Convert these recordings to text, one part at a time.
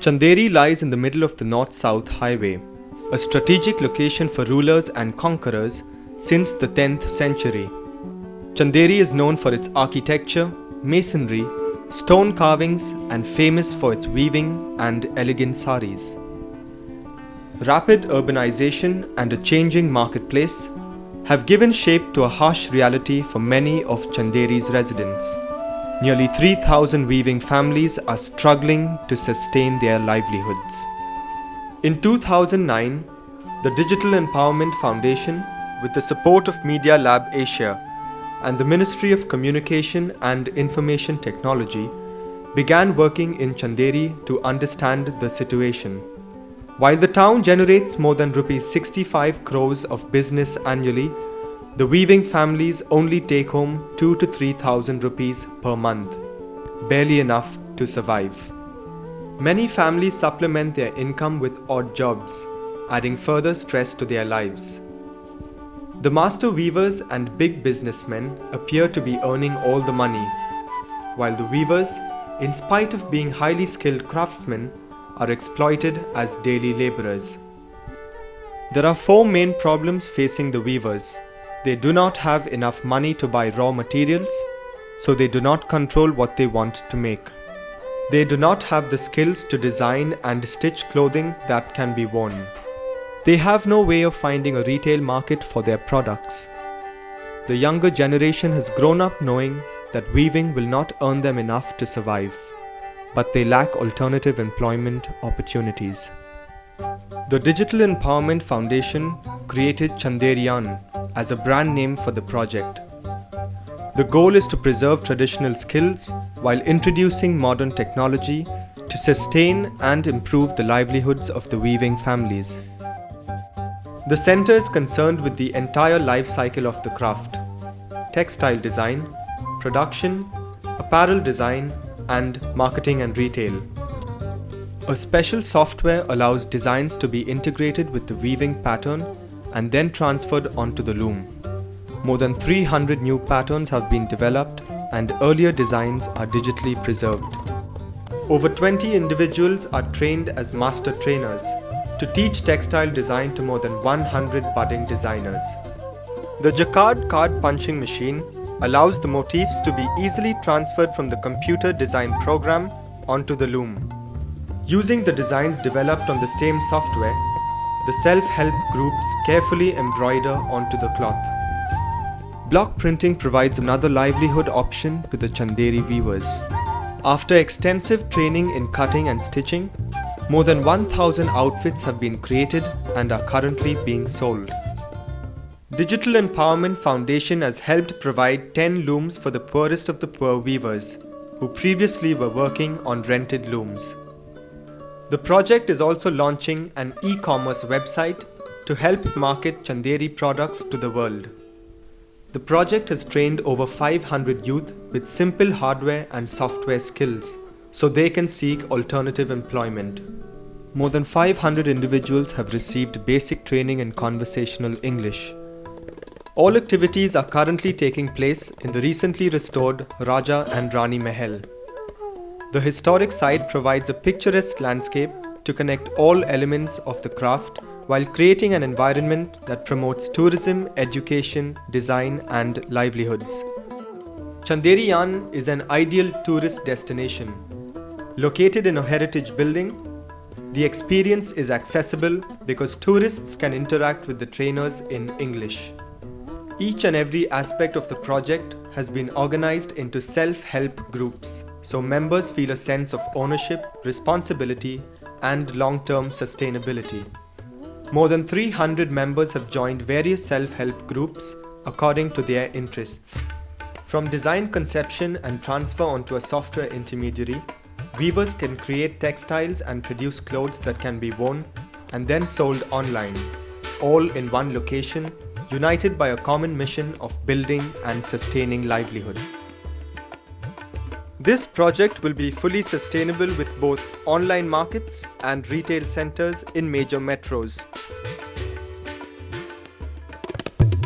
Chanderi lies in the middle of the North-South Highway, a strategic location for rulers and conquerors since the 10th century. Chanderi is known for its architecture, masonry, stone carvings, and famous for its weaving and elegant saris. Rapid urbanization and a changing marketplace have given shape to a harsh reality for many of Chanderi's residents. Nearly 3,000 weaving families are struggling to sustain their livelihoods. In 2009, the Digital Empowerment Foundation, with the support of Media Lab Asia and the Ministry of Communication and Information Technology, began working in Chanderi to understand the situation. While the town generates more than Rs 65 crores of business annually, the weaving families only take home 2,000 to 3,000 rupees per month, barely enough to survive. Many families supplement their income with odd jobs, adding further stress to their lives. The master weavers and big businessmen appear to be earning all the money, while the weavers, in spite of being highly skilled craftsmen, are exploited as daily laborers. There are four main problems facing the weavers. They do not have enough money to buy raw materials, so they do not control what they want to make. They do not have the skills to design and stitch clothing that can be worn. They have no way of finding a retail market for their products. The younger generation has grown up knowing that weaving will not earn them enough to survive, but they lack alternative employment opportunities. The Digital Empowerment Foundation created Chanderiyan as a brand name for the project. The goal is to preserve traditional skills while introducing modern technology to sustain and improve the livelihoods of the weaving families. The center is concerned with the entire life cycle of the craft: textile design, production, apparel design, and marketing and retail. A special software allows designs to be integrated with the weaving pattern and then transferred onto the loom. More than 300 new patterns have been developed and earlier designs are digitally preserved. Over 20 individuals are trained as master trainers to teach textile design to more than 100 budding designers. The Jacquard card punching machine allows the motifs to be easily transferred from the computer design program onto the loom. Using the designs developed on the same software, the self-help groups carefully embroider onto the cloth. Block printing provides another livelihood option to the Chanderi weavers. After extensive training in cutting and stitching, more than 1,000 outfits have been created and are currently being sold. Digital Empowerment Foundation has helped provide 10 looms for the poorest of the poor weavers, who previously were working on rented looms. The project is also launching an e-commerce website to help market Chanderi products to the world. The project has trained over 500 youth with simple hardware and software skills, so they can seek alternative employment. More than 500 individuals have received basic training in conversational English. All activities are currently taking place in the recently restored Raja and Rani Mahal. The historic site provides a picturesque landscape to connect all elements of the craft while creating an environment that promotes tourism, education, design, and livelihoods. Chanderiyan is an ideal tourist destination. Located in a heritage building, the experience is accessible because tourists can interact with the trainers in English. Each and every aspect of the project has been organized into self-help groups, so members feel a sense of ownership, responsibility, and long-term sustainability. More than 300 members have joined various self-help groups according to their interests. From design conception and transfer onto a software intermediary, Weavers can create textiles and produce clothes that can be worn and then sold online, all in one location, united by a common mission of building and sustaining livelihood. This project will be fully sustainable with both online markets and retail centers in major metros.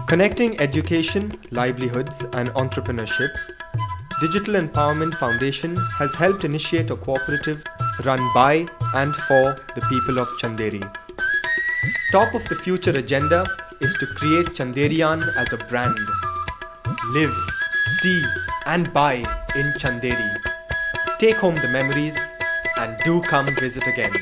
Connecting education, livelihoods, and entrepreneurship, Digital Empowerment Foundation has helped initiate a cooperative run by and for the people of Chanderi. Top of the future agenda is to create Chanderiyan as a brand. Live, see, and buy in Chanderi. Take home the memories and do come visit again.